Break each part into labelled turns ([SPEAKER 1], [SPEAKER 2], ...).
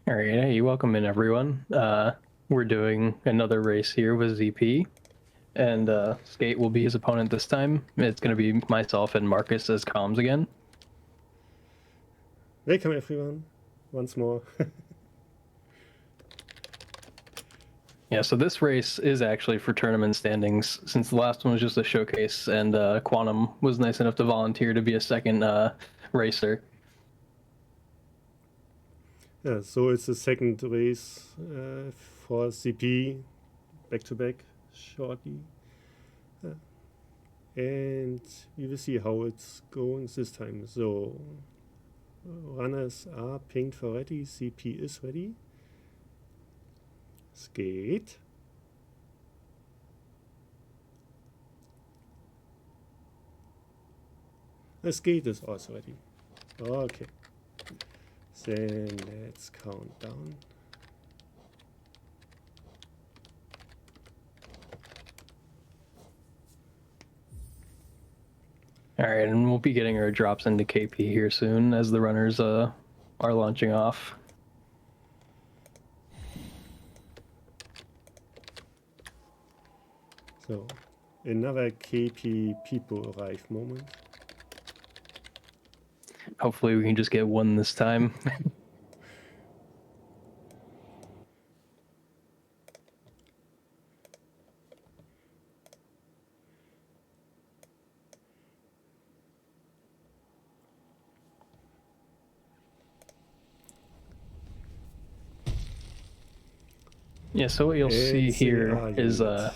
[SPEAKER 1] All right, hey, welcome in everyone. We're doing another race here with ZP, and Skate will be his opponent this time. It's going to be myself and Marcus as comms again.
[SPEAKER 2] Welcome everyone, once more.
[SPEAKER 1] Yeah, so this race is actually for tournament standings, since the last one was just a showcase, and Quantum was nice enough to volunteer to be a second racer.
[SPEAKER 2] Yeah, so it's the second race for CP, back-to-back shortly. And we will see how it's going this time. So, runners are pinged for ready, CP is ready. Skate. The skate is also ready. Okay. Then let's count down.
[SPEAKER 1] All right, and we'll be getting our drops into KP here soon as the runners are launching off.
[SPEAKER 2] So, another KP people arrive moment.
[SPEAKER 1] Hopefully we can just get one this time. Yeah, so what you'll see here is yeah.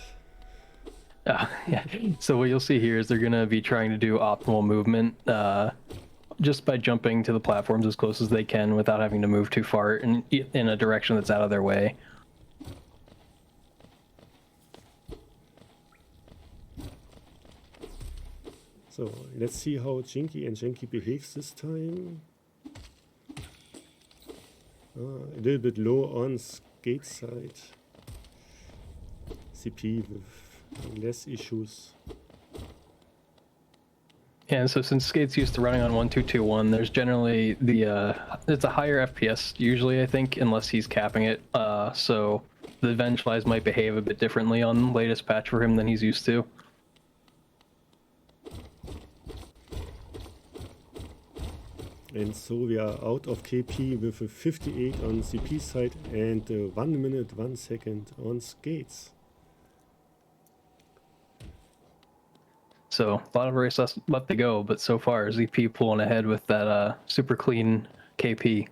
[SPEAKER 1] So what you'll see here is they're gonna be trying to do optimal movement just by jumping to the platforms as close as they can without having to move too far in a direction that's out of their way.
[SPEAKER 2] So let's see how Jinky and Janky behaves this time. A little bit low on Skate side. CP with less issues.
[SPEAKER 1] Yeah, and so since Skate's used to running on 1-2-2-1, there's generally it's a higher FPS usually, I think, unless he's capping it. So the Vengeflies might behave a bit differently on the latest patch for him than he's used to.
[SPEAKER 2] And so we are out of KP with a 58 on CP side and 1 minute 1 second on Skates.
[SPEAKER 1] So a lot of race left to go, but so far ZP pulling ahead with that super clean KP.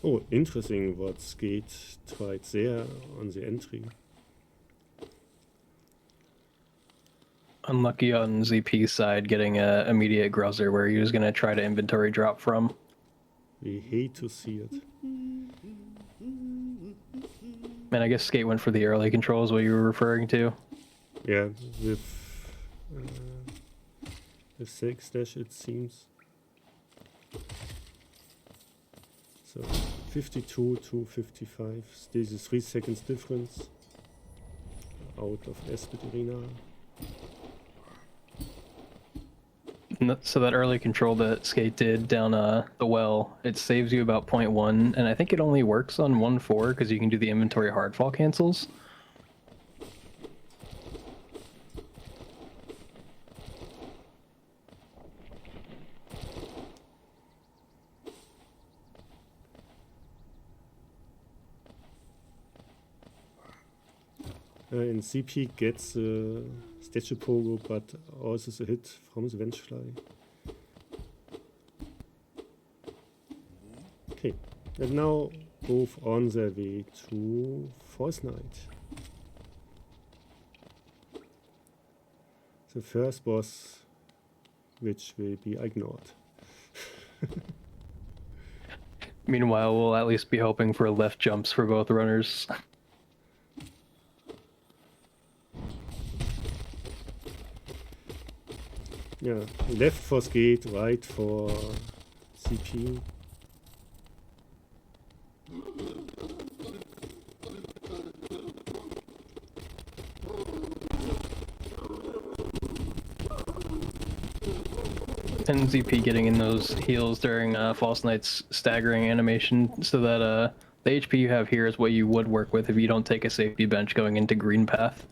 [SPEAKER 2] Oh, interesting what Skate tried there on the entry.
[SPEAKER 1] Unlucky on ZP's side getting a immediate Gruzzer where he was going to try to inventory drop from.
[SPEAKER 2] We hate to see it.
[SPEAKER 1] Man, I guess Skate went for the early control is what you were referring to.
[SPEAKER 2] Yeah, with the 6 dash it seems. So 52 to 55, this is 3 seconds difference out of Espit Arena.
[SPEAKER 1] So that early control that Skate did down the well, it saves you about 0.1, and I think it only works on 1-4 because you can do the inventory hardfall cancels.
[SPEAKER 2] And CP gets Statue Pogo, but also the hit from the Vengefly. Okay, and now both on their way to False Knight. The first boss, which will be ignored.
[SPEAKER 1] Meanwhile, we'll at least be hoping for left jumps for both runners.
[SPEAKER 2] Yeah, left for Skate, right for CP.
[SPEAKER 1] and zP getting in those heals during False Knight's staggering animation, so that the HP you have here is what you would work with if you don't take a safety bench going into green path.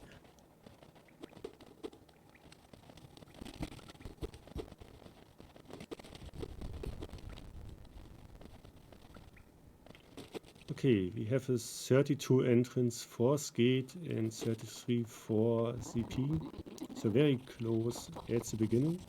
[SPEAKER 2] Okay, we have a 32 entrance for Skate and 33 for zP. So very close at the beginning.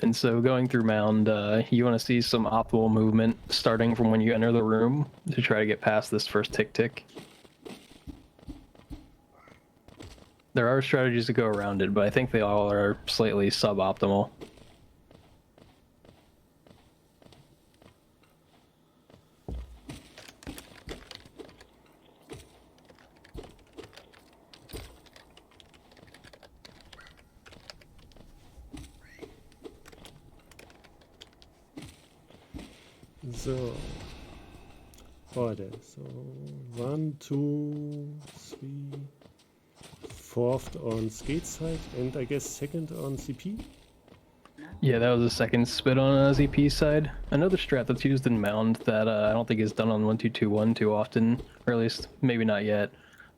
[SPEAKER 1] And so going through Mound, you want to see some optimal movement starting from when you enter the room to try to get past this first tick-tick. There are strategies to go around it, but I think they all are slightly suboptimal.
[SPEAKER 2] So, order. So 1, 2, 3, fourth on Skate side, and I guess second on zP.
[SPEAKER 1] Yeah, that was the second spit on zP side. Another strat that's used in Mound that I don't think is done on 1221 too often, or at least maybe not yet,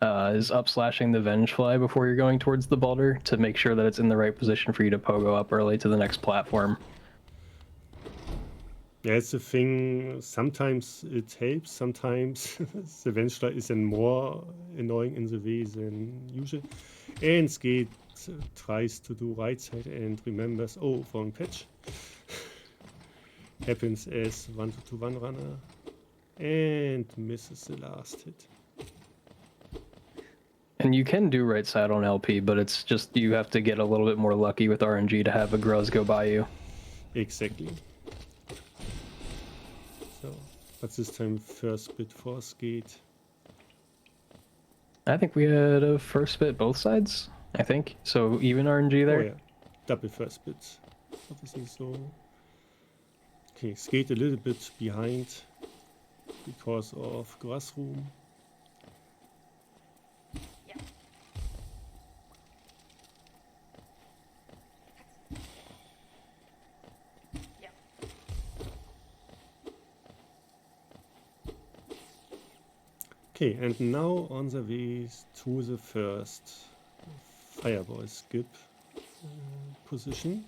[SPEAKER 1] is up slashing the Vengefly before you're going towards the boulder to make sure that it's in the right position for you to pogo up early to the next platform.
[SPEAKER 2] Yeah, it's a thing. Sometimes it helps. Sometimes the Vengefly is then more annoying in the way than usual. And Skate tries to do right side and remembers, oh, wrong patch. Happens as 1-2-1 runner and misses the last hit.
[SPEAKER 1] And you can do right side on LP, but it's just you have to get a little bit more lucky with RNG to have a Gruz go by you.
[SPEAKER 2] Exactly. So, but this time first bit for Skate.
[SPEAKER 1] I think we had a first bit both sides, I think. So even RNG there.
[SPEAKER 2] Oh yeah, double first bit. Obviously so. Okay, Skate a little bit behind because of grass room. Okay, and now on the way to the first fireball skip position.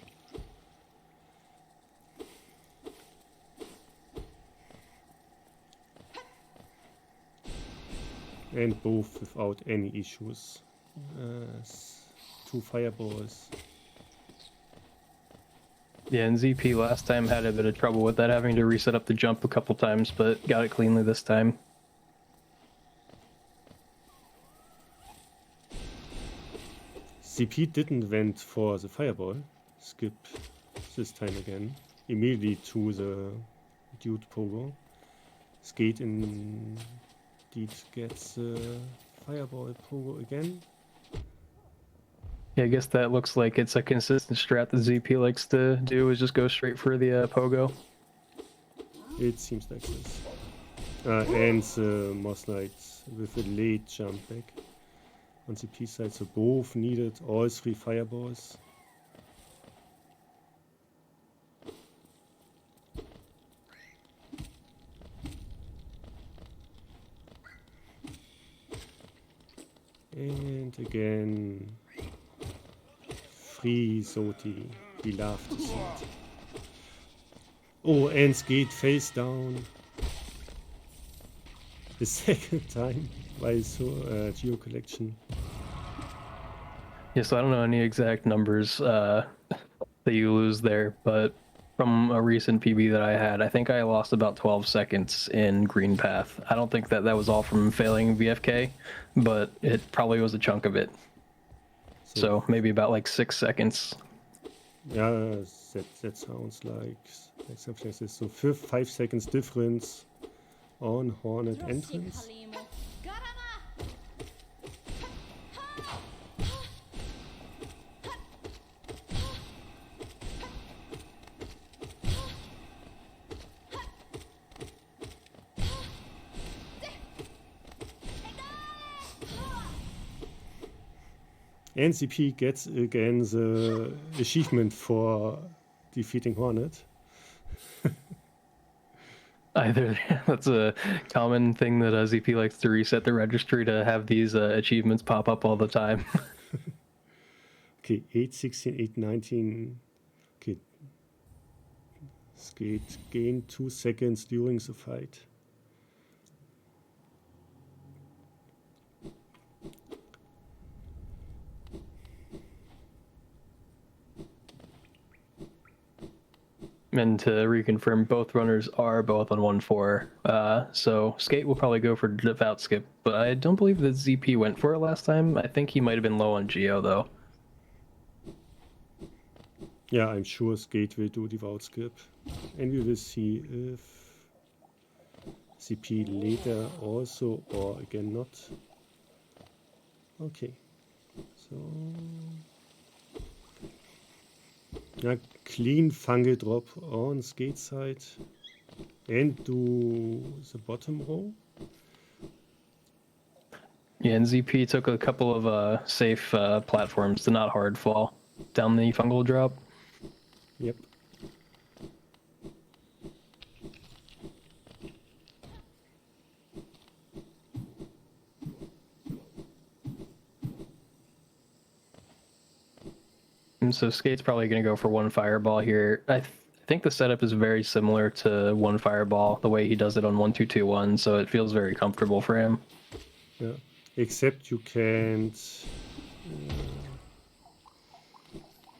[SPEAKER 2] And both without any issues. 2 fireballs.
[SPEAKER 1] Yeah, and zP last time had a bit of trouble with that, having to reset up the jump a couple times, but got it cleanly this time.
[SPEAKER 2] zP didn't went for the fireball skip this time again. Immediately to the dude pogo. Skate indeed gets the fireball pogo again.
[SPEAKER 1] Yeah, I guess that looks like it's a consistent strat that zP likes to do, is just go straight for the pogo.
[SPEAKER 2] It seems like this. And the Moss Knight with a late jump back on the P side, so both needed all 3 fireballs. And again, free Soti, we love to see it. Oh, and Skate face down. The second time by Geo Collection.
[SPEAKER 1] Yeah, so I don't know any exact numbers that you lose there, but from a recent PB that I had, I think I lost about 12 seconds in green path. I don't think that was all from failing VFK, but it probably was a chunk of it. So maybe about like 6 seconds.
[SPEAKER 2] Yeah, that sounds like something like this. So 5 seconds difference on Hornet entrance. And zP gets again the achievement for defeating Hornet.
[SPEAKER 1] Either that's a common thing that zP likes to reset the registry to have these achievements pop up all the time.
[SPEAKER 2] Okay, 8:16, 8:19. Okay. Skate gain 2 seconds during the fight.
[SPEAKER 1] And to reconfirm, both runners are both on 1-4. So Skate will probably go for devout skip, but I don't believe that zP went for it last time. I think he might have been low on Geo though.
[SPEAKER 2] Yeah, I'm sure Skate will do devout skip. And we will see if zP later also, or again not. Okay, so yeah, clean fungal drop on Skate side and do the bottom row.
[SPEAKER 1] Yeah, and zP took a couple of safe platforms to not hard fall down the fungal drop.
[SPEAKER 2] Yep.
[SPEAKER 1] And so Skate's probably going to go for one fireball here. I think the setup is very similar to one fireball, the way he does it on 1-2-2-1, so it feels very comfortable for him.
[SPEAKER 2] Yeah. Except you can't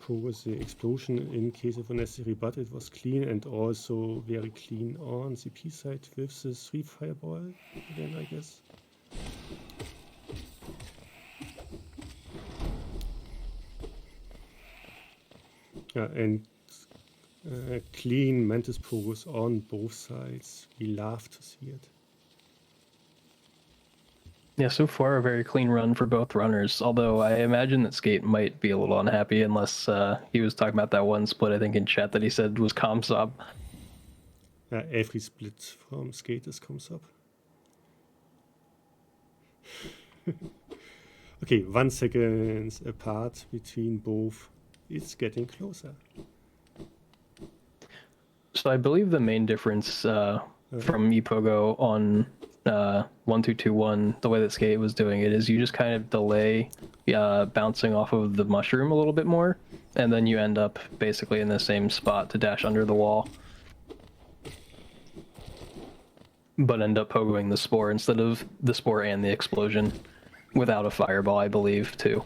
[SPEAKER 2] pose the explosion in case of a necessary, but it was clean and also very clean on zP side with the 3 fireball again, I guess. Yeah, and clean Mantis Pogus on both sides. We love to see it.
[SPEAKER 1] Yeah, so far a very clean run for both runners, although I imagine that Skate might be a little unhappy unless he was talking about that one split, I think, in chat that he said was ComSop.
[SPEAKER 2] Every split from Skate is ComSop. Okay, 1 second apart between both. It's getting closer.
[SPEAKER 1] So I believe the main difference from ePogo on 1-2-2-1, the way that Skate was doing it, is you just kind of delay bouncing off of the mushroom a little bit more, and then you end up basically in the same spot to dash under the wall. But end up pogoing the spore instead of the spore and the explosion without a fireball, I believe, too.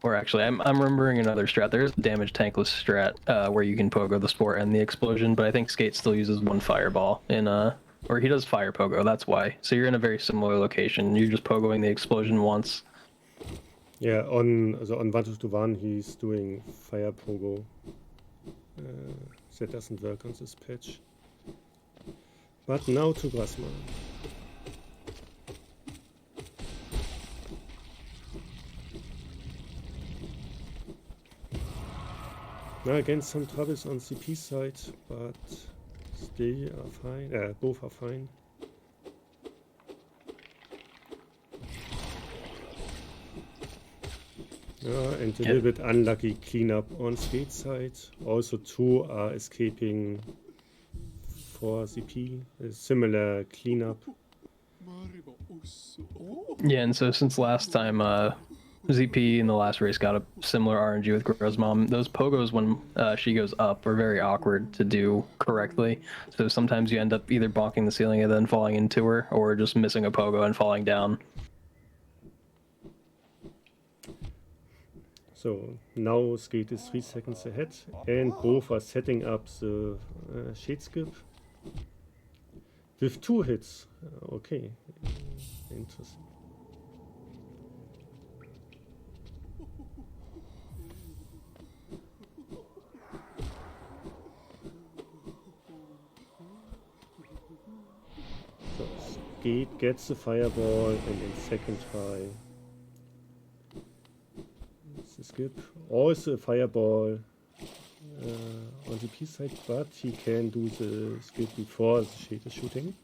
[SPEAKER 1] Or actually, I'm remembering another strat. There's a damage tankless strat where you can pogo the spore and the explosion, but I think Skate still uses one fireball in or he does fire pogo. That's why. So you're in a very similar location. You're just pogoing the explosion once.
[SPEAKER 2] Yeah, on 1-2-1 he's doing fire pogo. That doesn't work on this patch. But now to Grasma. Now again, some troubles on zP side, but they are fine. Both are fine. And a little bit unlucky cleanup on Skate side. Also, 2 are escaping for zP. A similar cleanup.
[SPEAKER 1] Yeah, and so since last time, zP in the last race got a similar RNG with Gro's mom. Those pogos when she goes up are very awkward to do correctly. So sometimes you end up either bonking the ceiling and then falling into her, or just missing a pogo and falling down.
[SPEAKER 2] So now Skate is 3 seconds ahead, and both are setting up the shade skip with 2 hits. Okay, interesting. So Skate gets the fireball, and in second try. Skip. Also a fireball. on the P side, but he can do the skill before the shade is shooting.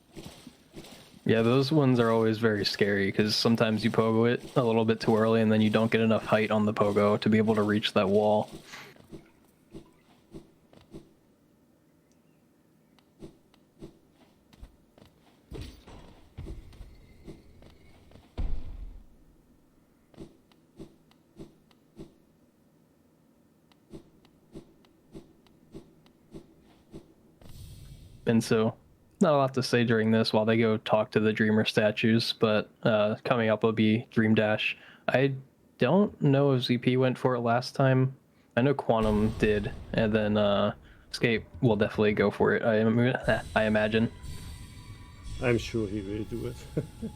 [SPEAKER 1] Yeah, those ones are always very scary because sometimes you pogo it a little bit too early and then you don't get enough height on the pogo to be able to reach that wall. And so, not a lot to say during this while they go talk to the Dreamer statues, but coming up will be Dream Dash. I don't know if ZP went for it last time. I know Quantum did, and then Escape will definitely go for it, I imagine.
[SPEAKER 2] I'm sure he will do it.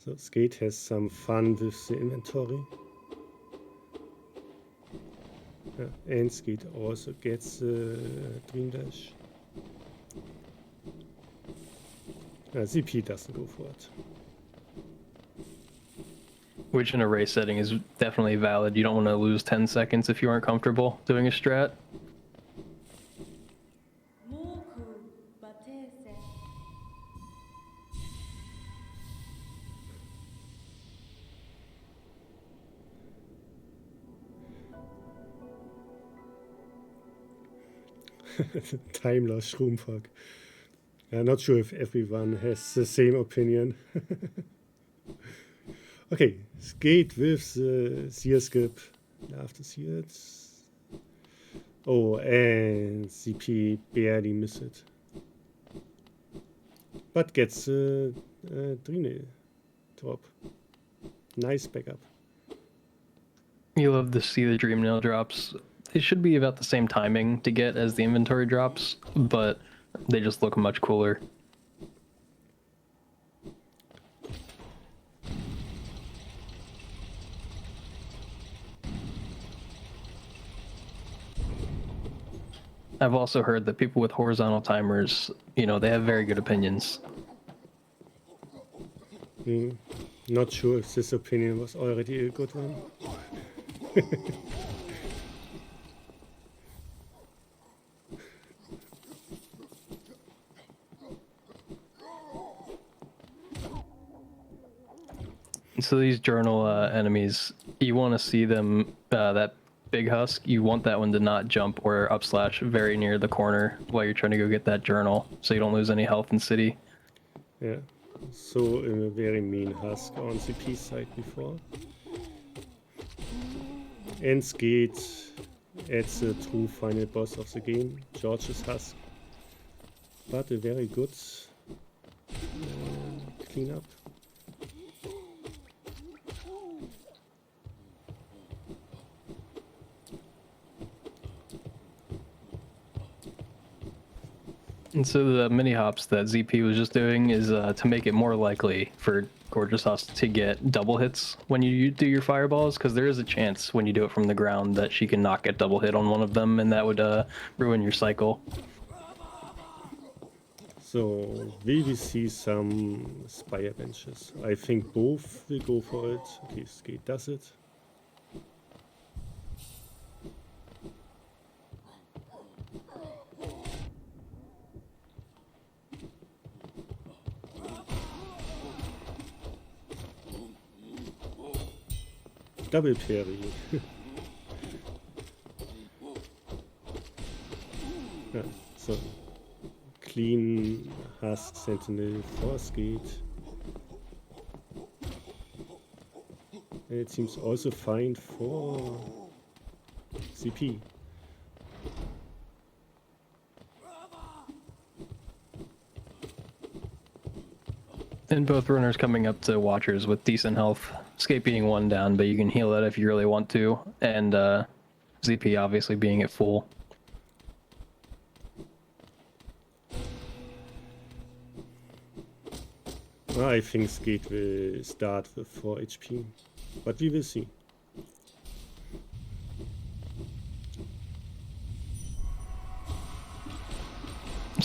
[SPEAKER 2] So Skate has some fun with the inventory. And Skate also gets Dream Dash. ZP doesn't go for it.
[SPEAKER 1] Which in a race setting is definitely valid. You don't want to lose 10 seconds if you aren't comfortable doing a strat.
[SPEAKER 2] Time loss Schroomfuck. I'm not sure if everyone has the same opinion. Okay, Skate with the seer skip. After seared. Oh, and ZP barely miss it. But gets a Drine drop. Nice backup.
[SPEAKER 1] You love to see the Dream Nail drops. They should be about the same timing to get as the inventory drops, but they just look much cooler. I've also heard that people with horizontal timers, you know, they have very good opinions.
[SPEAKER 2] Not sure if this opinion was already a good one.
[SPEAKER 1] So these journal enemies, you want to see them, that big husk, you want that one to not jump or up slash very near the corner while you're trying to go get that journal so you don't lose any health in city.
[SPEAKER 2] Yeah, so a very mean husk on CP side before. And Skate adds the true final boss of the game, George's husk. But a very good cleanup.
[SPEAKER 1] And so the mini hops that ZP was just doing is to make it more likely for Gorgeous Husk to get double hits when you do your fireballs, because there is a chance when you do it from the ground that she can not get double hit on one of them, and that would ruin your cycle.
[SPEAKER 2] So we see some Spire benches. I think both will go for it. Okay, Skate does it. Double parry. Yeah, so clean Husk Sentinel for Skate. And it seems also fine for CP.
[SPEAKER 1] And both runners coming up to Watchers with decent health. Skate being one down, but you can heal that if you really want to. And ZP obviously being at full.
[SPEAKER 2] I think Skate will start with 4 HP, but we will see.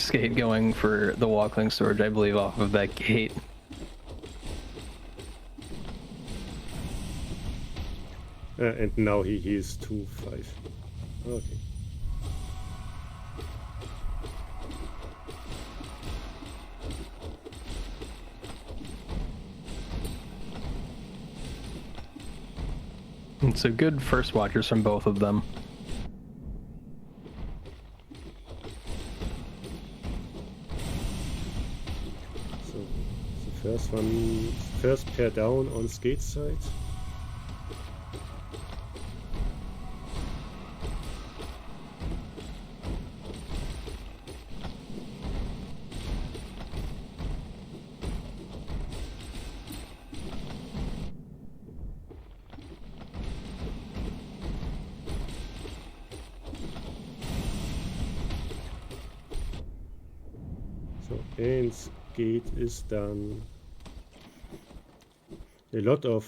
[SPEAKER 1] Skate going for the walkling storage, I believe, off of that gate.
[SPEAKER 2] And now he is 2-5. Okay.
[SPEAKER 1] And so good first watchers from both of them.
[SPEAKER 2] So the first pair down on Skate side. And Skate is done. A lot of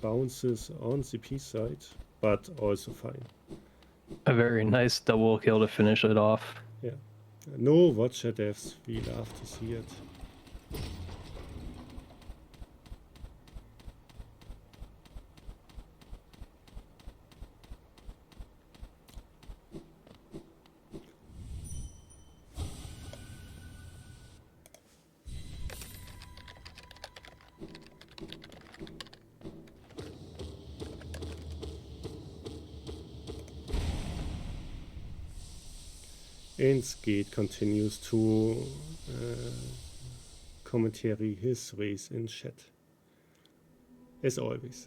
[SPEAKER 2] bounces on zP side, but also fine.
[SPEAKER 1] A very nice double kill to finish it off.
[SPEAKER 2] Yeah. No watcher deaths. We love to see it. And Skate continues to commentary his race in chat. As always.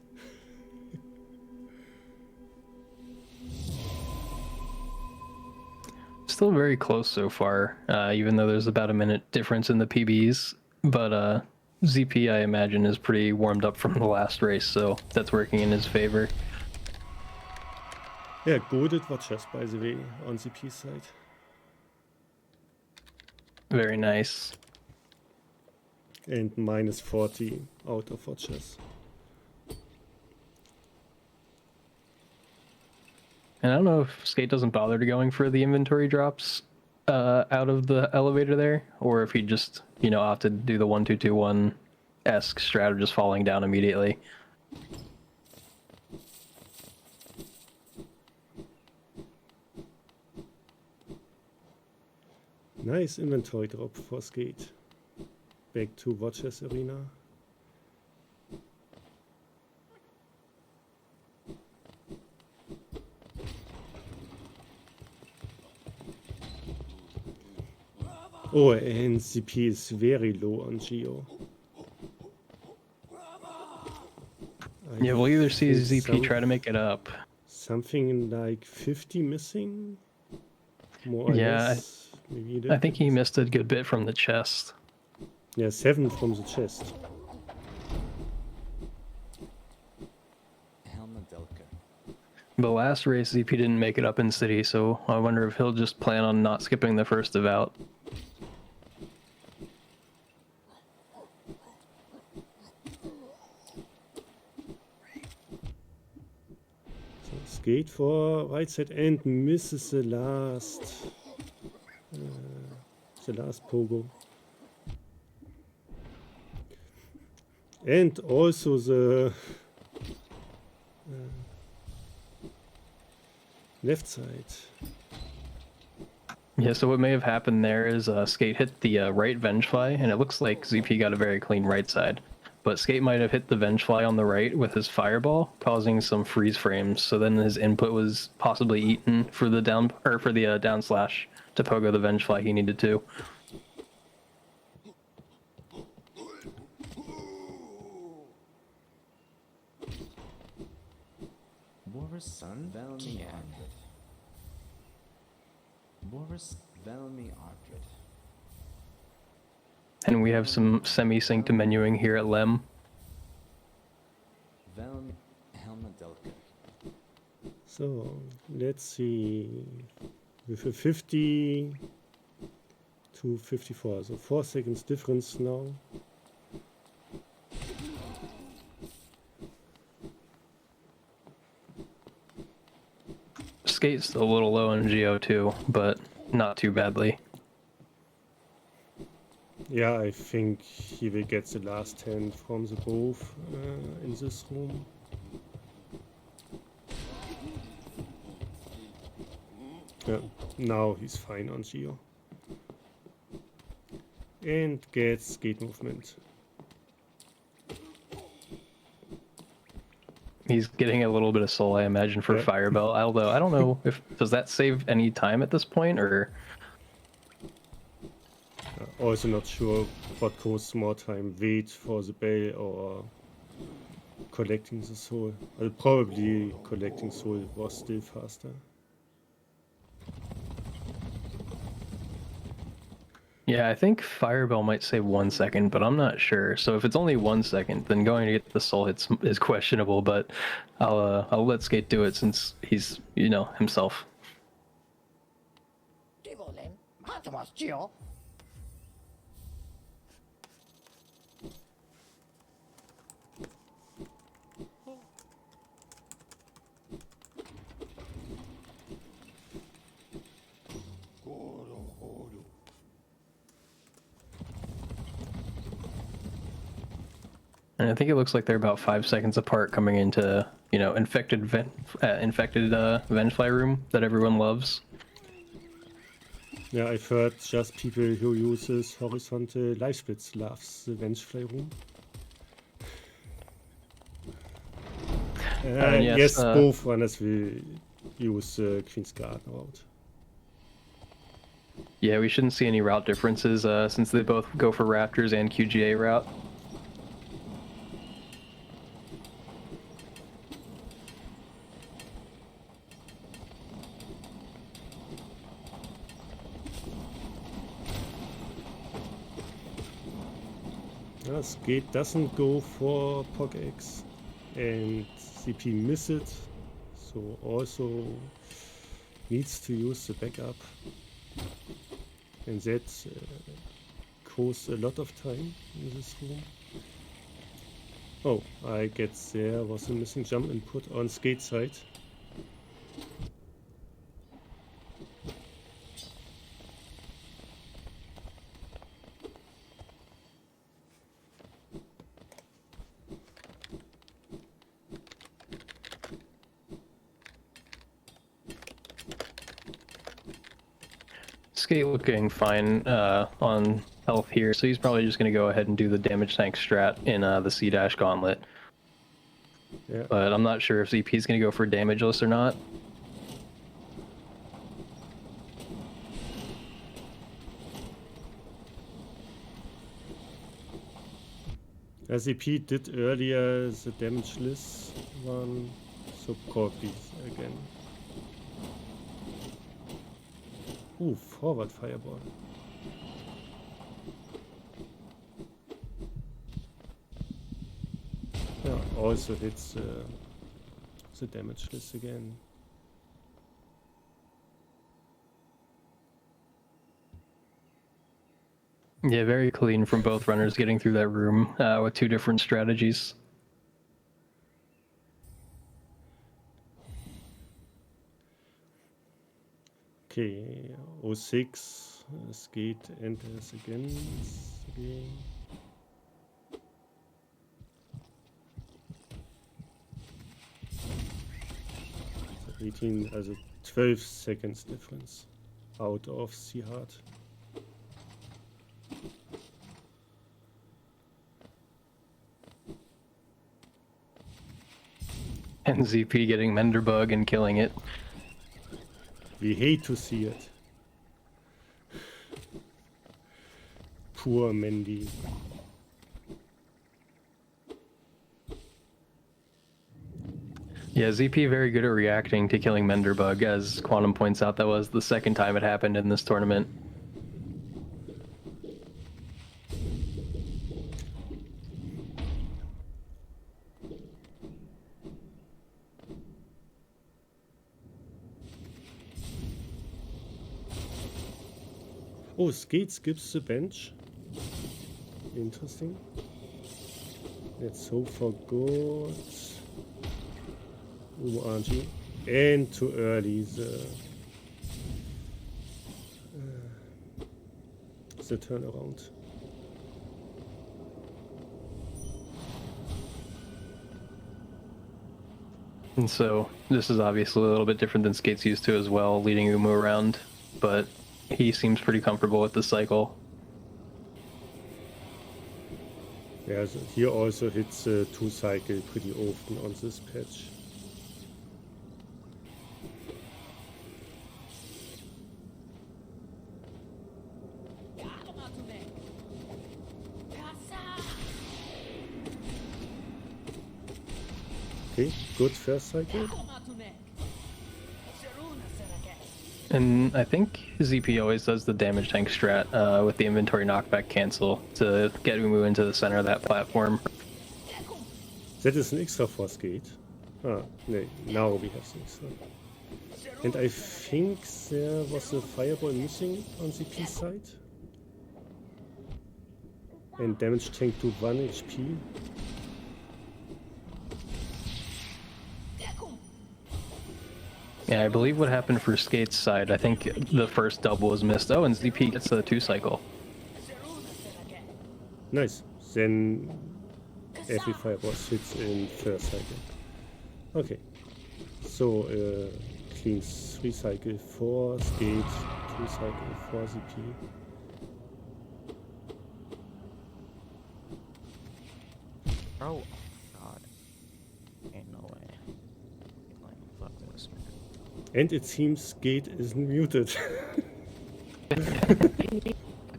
[SPEAKER 1] Still very close so far, even though there's about a minute difference in the PBs. But ZP, I imagine, is pretty warmed up from the last race, so that's working in his favor.
[SPEAKER 2] Yeah, goaded watchers, by the way, on ZP side.
[SPEAKER 1] Very nice.
[SPEAKER 2] And minus 40 out of watchers.
[SPEAKER 1] And I don't know if Skate doesn't bother to going for the inventory drops out of the elevator there, or if he just, you know, opted to do the 1-2-2-1-esque strat of just falling down immediately.
[SPEAKER 2] Nice inventory drop for Skate. Back to Watchers Arena. Oh, and ZP is very low on Geo.
[SPEAKER 1] Yeah, we'll either see
[SPEAKER 2] think
[SPEAKER 1] ZP try to make it up.
[SPEAKER 2] Something like 50 missing? More or
[SPEAKER 1] Yeah,
[SPEAKER 2] less. Maybe
[SPEAKER 1] I think he missed a good bit from the chest.
[SPEAKER 2] Yeah, 7 from the chest.
[SPEAKER 1] The last race, ZP didn't make it up in City, so I wonder if he'll just plan on not skipping the first devout.
[SPEAKER 2] So Skate for right side and misses the last pogo. And also the left side.
[SPEAKER 1] Yeah, so what may have happened there is Skate hit the right Vengefly, and it looks like ZP got a very clean right side. But Skate might have hit the Vengefly on the right with his Fireball, causing some freeze frames. So then his input was possibly eaten for the down slash to pogo the Vengefly he needed to. And we have some semi-synced menuing here at Lem.
[SPEAKER 2] So let's see, with a 50 to 54, so 4 seconds difference now.
[SPEAKER 1] Skate's a little low on Geo too, but not too badly.
[SPEAKER 2] Yeah, I think he will get the last hand from the both in this room. Yeah, now he's fine on Geo. And gets gate movement.
[SPEAKER 1] He's getting a little bit of soul, I imagine, for
[SPEAKER 2] Yeah.
[SPEAKER 1] Firebell. Although I don't know if does that save any time at this point, or
[SPEAKER 2] Also not sure what costs more time, wait for the bell or collecting the soul. Well, probably collecting soul was still faster.
[SPEAKER 1] yeah, I think Firebell might save 1 second, but I'm not sure. So if it's only 1 second, then going to get the soul hits is questionable. But I'll let Skate do it since he's himself. And I think it looks like they're about 5 seconds apart coming into, infected Vengefly room that everyone loves.
[SPEAKER 2] Yeah, I've heard just people who uses horizontal life splits loves the Vengefly room. Yes, both runners will use Queen's Garden route.
[SPEAKER 1] Yeah, we shouldn't see any route differences since they both go for Raptors and QGA route.
[SPEAKER 2] Skate doesn't go for PogX and CP miss it, so also needs to use the backup, and that costs a lot of time in this room. Oh, I guess there was a missing jump input on Skate side.
[SPEAKER 1] Skate looking fine on health here, so he's probably just going to go ahead and do the damage tank strat in the C-Dash Gauntlet.
[SPEAKER 2] Yeah.
[SPEAKER 1] But I'm not sure if ZP is going to go for damageless or not.
[SPEAKER 2] As ZP did earlier the damageless one, so probably again. Ooh, forward fireball. Yeah, also hits the damageless again.
[SPEAKER 1] Yeah, very clean from both runners getting through that room with two different strategies.
[SPEAKER 2] Okay, 06, Skate enters again. 18, also 12 seconds difference out of C-Hard.
[SPEAKER 1] And ZP getting Menderbug and killing it.
[SPEAKER 2] We hate to see it. Poor Mendy.
[SPEAKER 1] Yeah, ZP very good at reacting to killing Menderbug, as Quantum points out that was the second time it happened in this tournament.
[SPEAKER 2] Oh, Skate skips the bench. Interesting. Let's hope for good. Ooh, RNG. And too early the turnaround.
[SPEAKER 1] And so this is obviously a little bit different than Skate's used to as well, leading Umu around, but he seems pretty comfortable with the cycle.
[SPEAKER 2] Yeah, so he also hits 2 cycle pretty often on this patch. Okay, good first cycle.
[SPEAKER 1] And I think ZP always does the damage tank strat with the inventory knockback cancel to get Umu into the center of that platform.
[SPEAKER 2] That is an extra for Skate. Ah, no, now we have the extra. And I think there was a fireball missing on ZP's side. And damage tank to 1 HP.
[SPEAKER 1] Yeah, I believe what happened for Skate's side, I think the first double was missed. Oh, and ZP gets the 2 cycle.
[SPEAKER 2] Nice. Then every fireball hits in first cycle. Okay. So clean 3 cycle for Skate, 2 cycle for ZP.
[SPEAKER 3] Oh god. Ain't no way. Like, fuck this, man.
[SPEAKER 2] And it seems Skate isn't muted.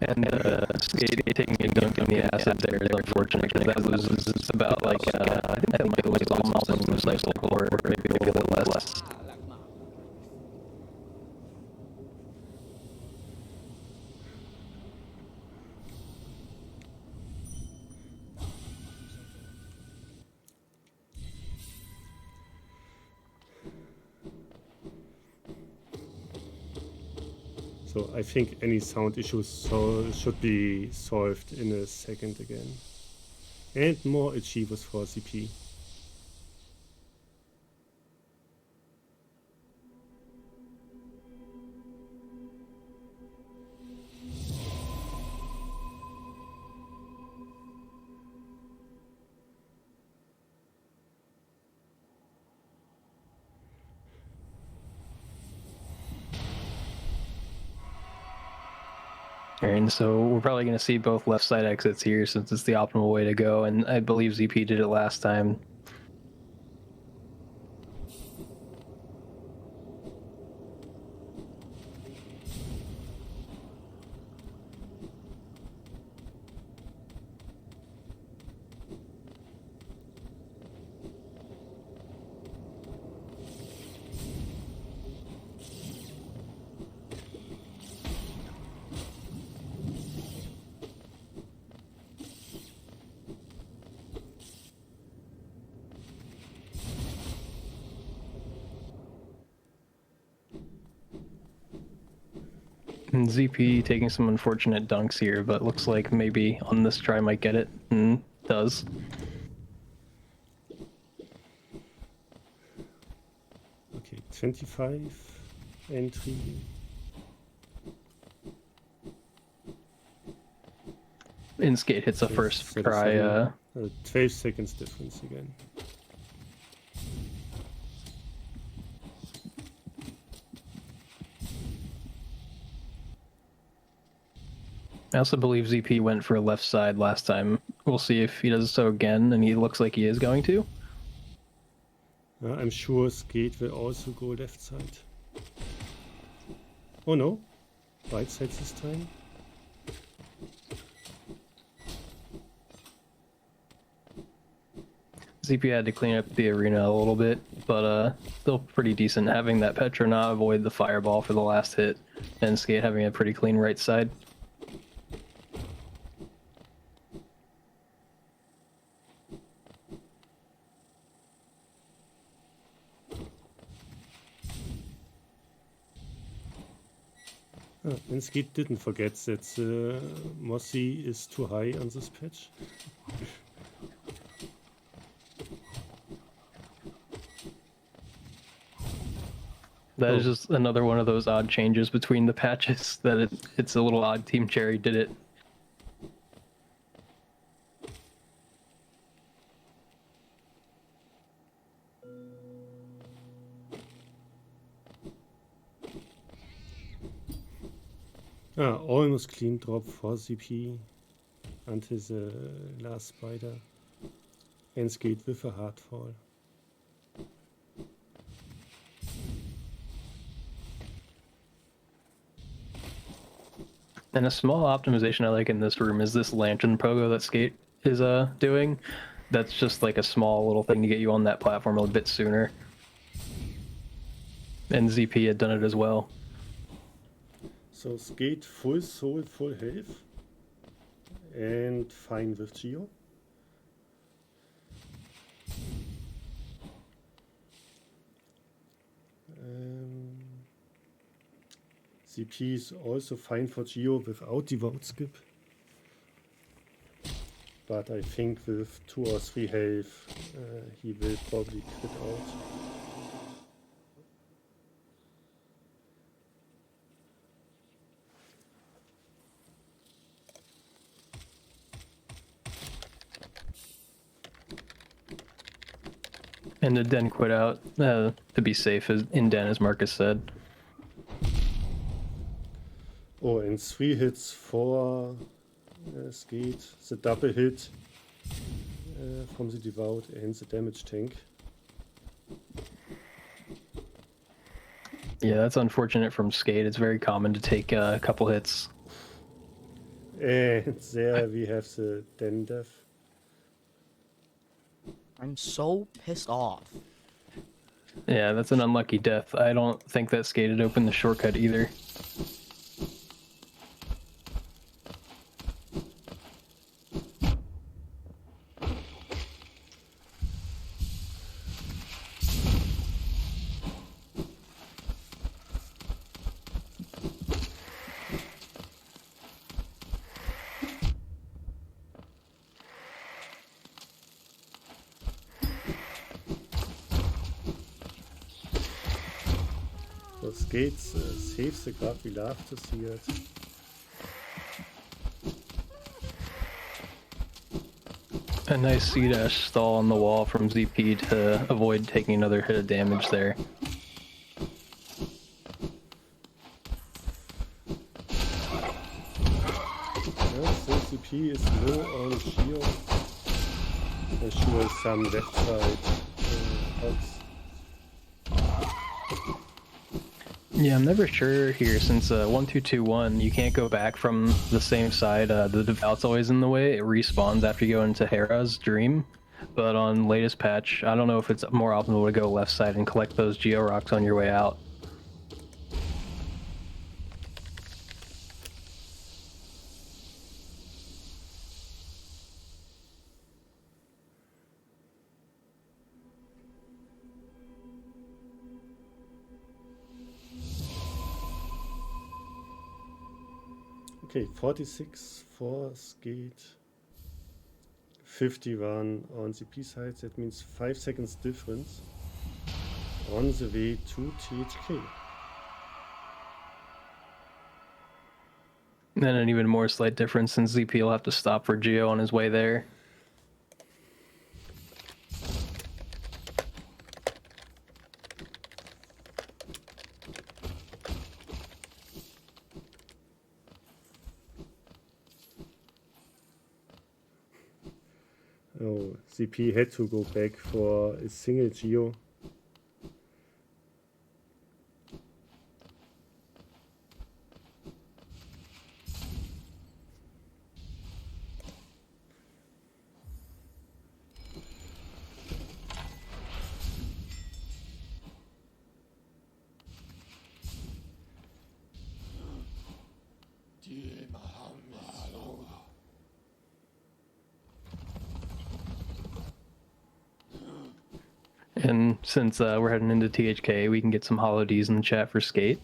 [SPEAKER 1] And Skate taking a dunk on the acid there is unfortunate because that loses about like I think that might lose almost a move cycle or maybe a little bit less.
[SPEAKER 2] So I think any sound issues should be solved in a second again. And more achievers for ZP.
[SPEAKER 1] And so we're probably going to see both left side exits here since it's the optimal way to go, and I believe ZP did it last time. And ZP taking some unfortunate dunks here, but looks like maybe on this try might get it, and does.
[SPEAKER 2] Okay, 25 entry.
[SPEAKER 1] And Skate hits a first try.
[SPEAKER 2] 12 seconds difference again.
[SPEAKER 1] I also believe ZP went for left side last time. We'll see if he does so again, and he looks like he is going to.
[SPEAKER 2] I'm sure Skate will also go left side. Oh no, right side this time.
[SPEAKER 1] ZP had to clean up the arena a little bit, but still pretty decent having that Petra not avoid the fireball for the last hit, and Skate having a pretty clean right side.
[SPEAKER 2] And Skate didn't forget that Mossy is too high on this patch.
[SPEAKER 1] That is
[SPEAKER 2] Oh.
[SPEAKER 1] just another one of those odd changes between the patches that it's a little odd Team Cherry did it.
[SPEAKER 2] Almost clean drop for zP until the last spider. And skate with a hard fall.
[SPEAKER 1] And a small optimization I like in this room is this lantern pogo that Skate is doing. That's just like a small little thing to get you on that platform a bit sooner. And zP had done it as well.
[SPEAKER 2] So skate full soul, full health. And fine with Geo. zP is also fine for Geo without devout skip. But I think with 2 or 3 health, he will probably quit out.
[SPEAKER 1] And the Den quit out to be safe as in Den, as Marcus said.
[SPEAKER 2] Oh, and 3 hits for skate, the double hit from the devout and the damage tank.
[SPEAKER 1] Yeah, that's unfortunate from Skate. It's very common to take a couple hits.
[SPEAKER 2] And there we have the Den death.
[SPEAKER 3] I'm so pissed off.
[SPEAKER 1] Yeah, that's an unlucky death. I don't think that Skate had opened the shortcut either.
[SPEAKER 2] So Skate saves the card, we love to see it.
[SPEAKER 1] A nice C-dash stall on the wall from zP to avoid taking another hit of damage there.
[SPEAKER 2] So zP is low on Geo. For sure some left side hogs.
[SPEAKER 1] Yeah, I'm never sure here since 1-2-2-1, you can't go back from the same side. The devout's always in the way. It respawns after you go into Hera's dream. But on latest patch, I don't know if it's more optimal to go left side and collect those Geo Rocks on your way out.
[SPEAKER 2] Okay, 46 for Skate, 51 on the P side. That means 5 seconds difference on the way to THK.
[SPEAKER 1] And then an even more slight difference since zP will have to stop for Geo on his way there.
[SPEAKER 2] Oh, zP had to go back for a single Geo.
[SPEAKER 1] And since we're heading into THK, we can get some Hollow Ds in the chat for Skate.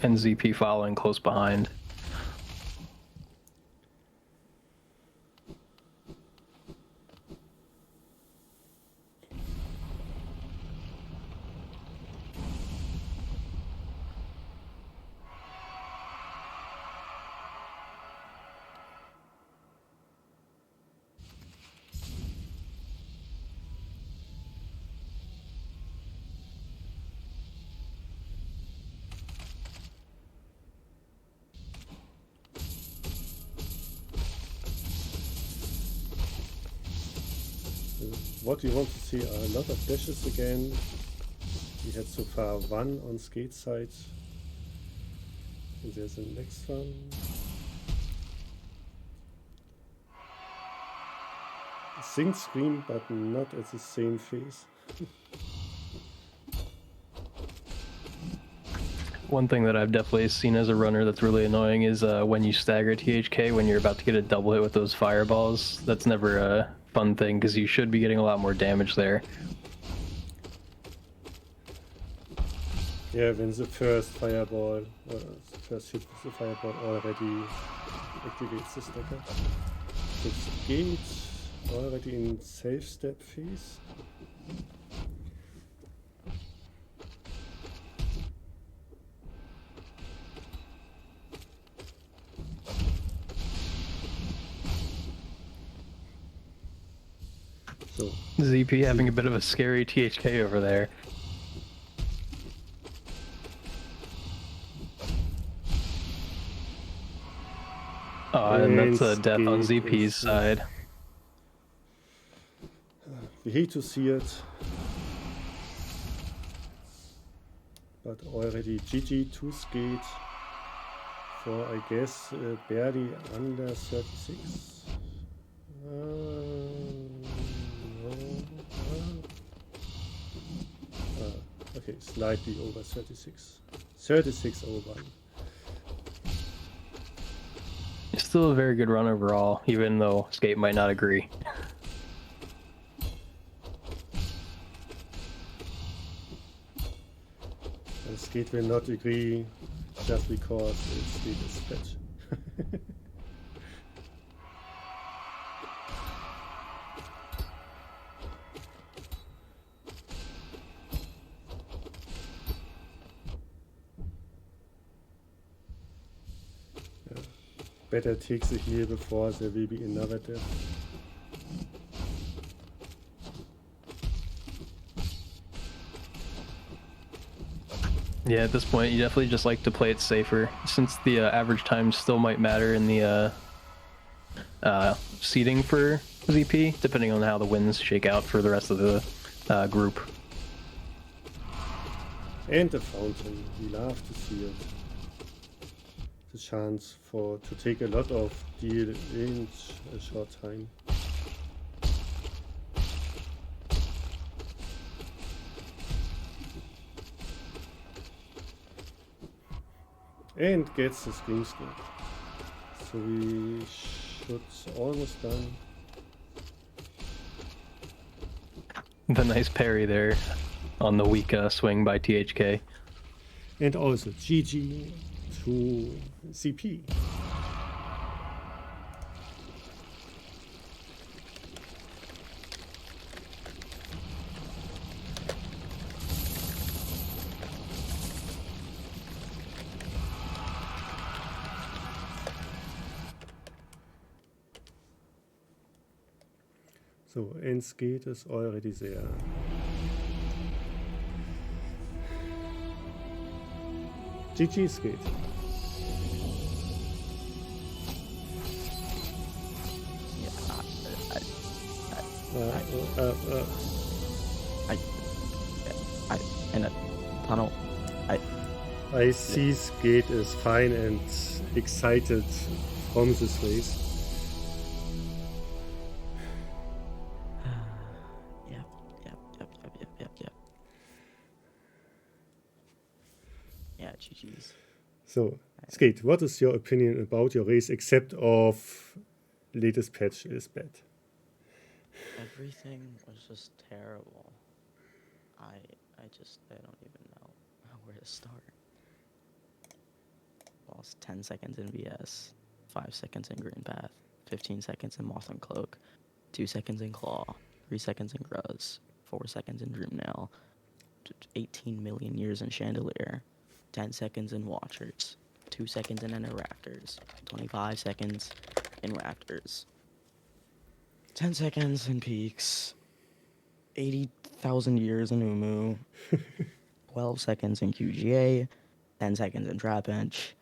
[SPEAKER 1] And zP following close behind.
[SPEAKER 2] what we want to see are a lot of dashes again. We had so far 1 on skate side. And there's the next one. Sync screen, but not at the same phase.
[SPEAKER 1] One thing that I've definitely seen as a runner that's really annoying is when you stagger THK when you're about to get a double hit with those fireballs. That's never a fun thing because you should be getting a lot more damage there.
[SPEAKER 2] Yeah, when the first fireball, or the first hit with the fireball already activates the stacker. So skate already in safe step phase. So
[SPEAKER 1] ZP having a bit of a scary THK over there. And that's a death on
[SPEAKER 2] skate
[SPEAKER 1] ZP's
[SPEAKER 2] is,
[SPEAKER 1] side.
[SPEAKER 2] we hate to see it, but already GG to skate for, I guess, barely under 36. Okay, slightly over 36. 36.01.
[SPEAKER 1] Still a very good run overall, even though Skate might not agree.
[SPEAKER 2] And Skate will not agree just because Skate is fat. Better take the heal before there will be another death.
[SPEAKER 1] Yeah, at this point, you definitely just like to play it safer, since the average time still might matter in the seeding for ZP, depending on how the wins shake out for the rest of the group.
[SPEAKER 2] And the fountain, we love to see it. The chance to take a lot of deal in a short time. And gets the screen scope. So we should almost done.
[SPEAKER 1] The nice parry there on the weak swing by THK.
[SPEAKER 2] And also GG to zP. So, Endskate is already there. GG Skate.
[SPEAKER 3] In a tunnel.
[SPEAKER 2] I see Skate is fine and excited from this race.
[SPEAKER 3] Yep. Yeah, GG's.
[SPEAKER 2] So, Skate, what is your opinion about your race except of latest patch is bad?
[SPEAKER 3] Everything was just terrible. I don't even know where to start. Lost 10 seconds in VS, 5 seconds in Green Path, 15 seconds in Moth and Cloak, 2 seconds in Claw, 3 seconds in Gruz, 4 seconds in Dreamnail, 18 million years in Chandelier, 10 seconds in Watchers, 2 seconds in Ender Raptors, 25 seconds in Raptors, 10 seconds in Peaks, 80,000 years in Umu, 12 seconds in QGA, 10 seconds in Trap Bench,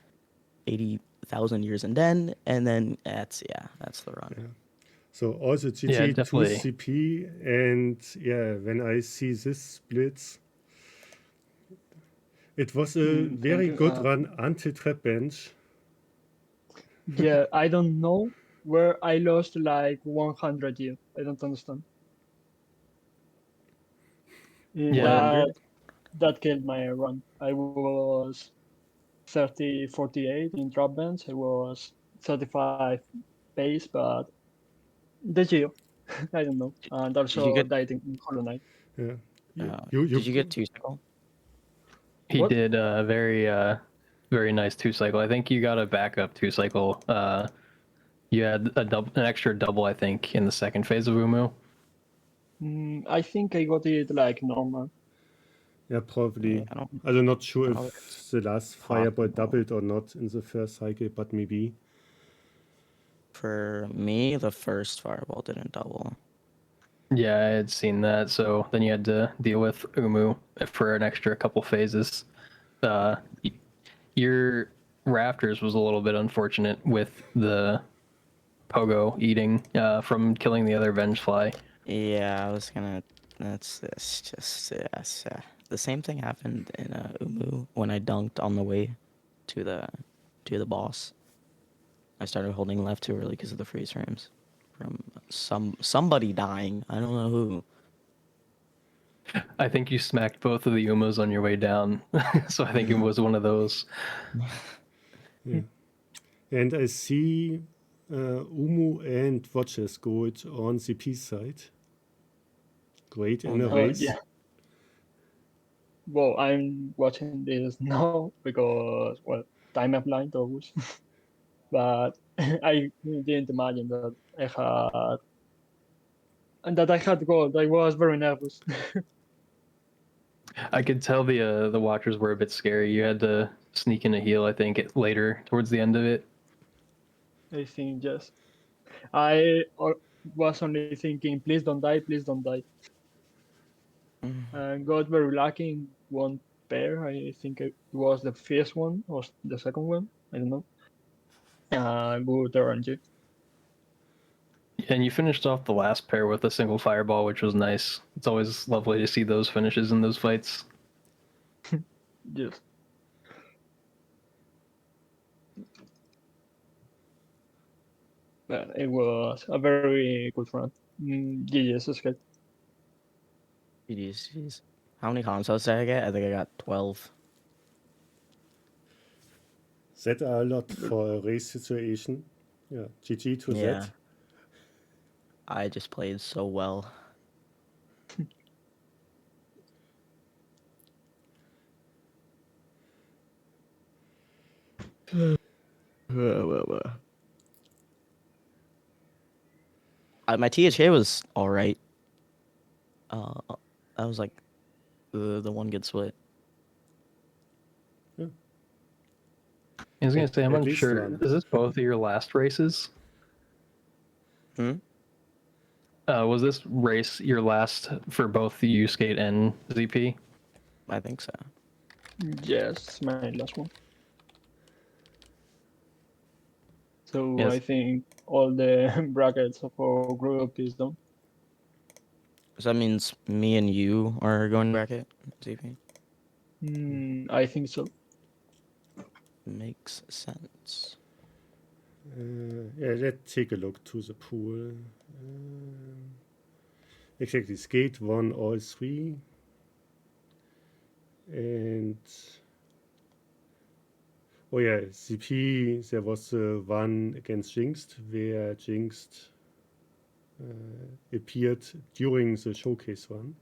[SPEAKER 3] 80,000 years in Den, and then that's the run.
[SPEAKER 2] Yeah. So also
[SPEAKER 1] Yeah,
[SPEAKER 2] GG to
[SPEAKER 1] definitely.
[SPEAKER 2] CP, and yeah, when I see this splits, it was a
[SPEAKER 4] Thank
[SPEAKER 2] very
[SPEAKER 4] you.
[SPEAKER 2] good run anti-trap bench.
[SPEAKER 4] Yeah, I don't know where I lost like 100 years. I don't understand.
[SPEAKER 1] Yeah.
[SPEAKER 4] That killed my run. I was 30, 48 in drop bench. I was 35 base, but the Geo, I don't know. And
[SPEAKER 3] Did you
[SPEAKER 4] also
[SPEAKER 3] get
[SPEAKER 4] died in Hollow Knight.
[SPEAKER 2] Yeah,
[SPEAKER 3] did you get 2-cycle?
[SPEAKER 1] He
[SPEAKER 4] What?
[SPEAKER 1] did a very nice 2-cycle. I think you got a backup 2-cycle. You had an extra double, I think, in the second phase of Umu.
[SPEAKER 4] I think I got it like normal.
[SPEAKER 2] yeah, probably.
[SPEAKER 3] Yeah, I don't
[SPEAKER 2] I'm not sure
[SPEAKER 3] know if
[SPEAKER 2] if
[SPEAKER 3] it's
[SPEAKER 2] the last fireball
[SPEAKER 3] possible.
[SPEAKER 2] doubled or not in the first cycle, but maybe.
[SPEAKER 3] For me, the first fireball didn't double.
[SPEAKER 1] Yeah, I had seen that. So then you had to deal with Umu for an extra couple phases. Uh, your Raptors was a little bit unfortunate with the Pogo eating from killing the other Vengefly.
[SPEAKER 3] Yeah, I was gonna. It's just yes. The same thing happened in Umu when I dunked on the way to the boss. I started holding left too early because of the freeze frames from somebody dying. I don't know who.
[SPEAKER 1] I think you smacked both of the Umas on your way down. So I think it was one of those.
[SPEAKER 2] Yeah. And I see Umu and Watches Gold on CP side. Great in
[SPEAKER 3] Oh,
[SPEAKER 2] a
[SPEAKER 3] nice.
[SPEAKER 2] race.
[SPEAKER 4] Yeah. Well, I'm watching this now because, well, time of blind always. But I didn't imagine that I had gold. I was very nervous.
[SPEAKER 1] I could tell the Watchers were a bit scary. You had to sneak in a heal, I think, later towards the end of it.
[SPEAKER 4] I think yes. I was only thinking, please don't die, please don't die. And got very lucky in one pair. I think it was the first one or the second one. I don't know. Good RNG.
[SPEAKER 1] And you finished off the last pair with a single fireball, which was nice. It's always lovely to see those finishes in those fights.
[SPEAKER 4] Yes. But it was a very good run. GG's, Scott.
[SPEAKER 3] Jeez. How many consoles did I get? I think I got 12.
[SPEAKER 2] That are a lot for a race situation. Yeah, GG to
[SPEAKER 3] Yeah.
[SPEAKER 2] that.
[SPEAKER 3] I just played so well. My THA was all right. I was like the one good split.
[SPEAKER 1] I was gonna say, I'm
[SPEAKER 2] At least
[SPEAKER 1] unsure.
[SPEAKER 2] one.
[SPEAKER 1] Is this both of your last races?
[SPEAKER 3] Hmm?
[SPEAKER 1] Was this race your last for both the U Skate and ZP?
[SPEAKER 3] I think so.
[SPEAKER 4] Yes, my last one. So
[SPEAKER 1] Yes.
[SPEAKER 4] I think all the brackets of our group is done.
[SPEAKER 3] So that means me and you are going bracket, ZP?
[SPEAKER 4] I think so.
[SPEAKER 3] Makes sense.
[SPEAKER 2] Yeah, let's take a look to the pool. Exactly, Skate won all three. And oh yeah, CP, there was one against Jinxed, where Jinxed appeared during the showcase one.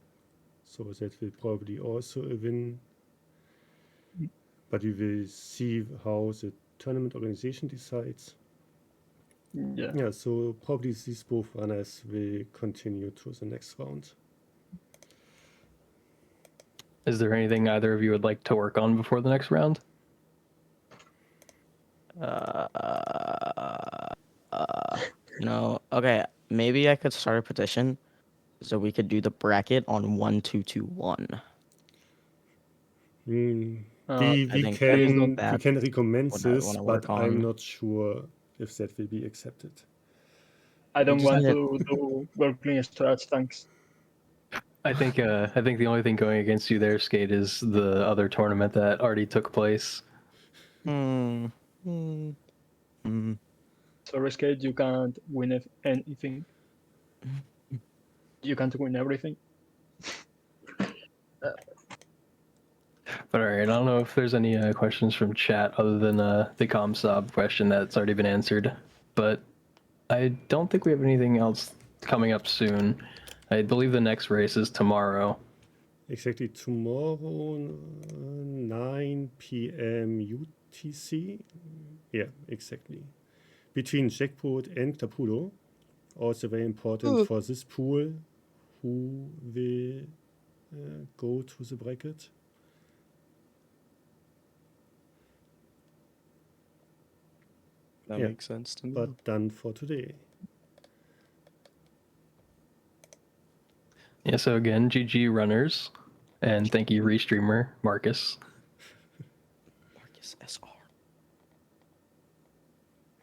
[SPEAKER 2] So that will probably also a win. But we will see how the tournament organization decides.
[SPEAKER 4] Yeah.
[SPEAKER 2] Yeah, so probably these both runners will continue to the next round.
[SPEAKER 1] Is there anything either of you would like to work on before the next round?
[SPEAKER 3] No. Okay, maybe I could start a petition so we could do the bracket on 1-2-2-1.
[SPEAKER 2] We
[SPEAKER 3] I think
[SPEAKER 4] please don't.
[SPEAKER 2] we can recommend
[SPEAKER 3] what I
[SPEAKER 2] this,
[SPEAKER 3] want to
[SPEAKER 2] but
[SPEAKER 3] work
[SPEAKER 2] I'm
[SPEAKER 3] on.
[SPEAKER 2] not sure if that will be accepted.
[SPEAKER 4] I don't
[SPEAKER 3] just
[SPEAKER 4] want
[SPEAKER 3] need
[SPEAKER 4] to do world clean storage tanks.
[SPEAKER 1] I think the only thing going against you there, Skate, is the other tournament that already took place.
[SPEAKER 3] Hmm.
[SPEAKER 4] Sorry, Skate, you can't win anything. You can't win everything.
[SPEAKER 1] But all right, I don't know if there's any questions from chat other than the ComSob question that's already been answered. But I don't think we have anything else coming up soon. I believe the next race is tomorrow.
[SPEAKER 2] Exactly tomorrow, 9 p.m. UTC. Yeah, exactly. Between Jackpot and Caputo. Also very important for this pool. Who will go to the bracket?
[SPEAKER 5] That
[SPEAKER 2] Yeah.
[SPEAKER 5] makes sense to me.
[SPEAKER 2] But done for today.
[SPEAKER 1] Yeah, so again, GG runners, and thank you, Restreamer Marcus.
[SPEAKER 3] Marcus SR.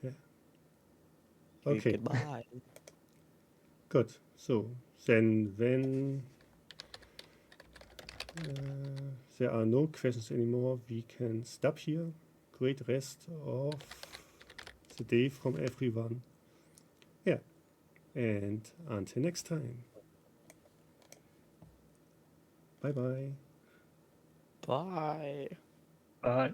[SPEAKER 2] Yeah. Okay.
[SPEAKER 3] Goodbye.
[SPEAKER 2] Good. So then when there are no questions anymore, we can stop here. Great rest of the day from everyone. Yeah. And until next time. Bye bye.
[SPEAKER 3] Bye.
[SPEAKER 4] Bye.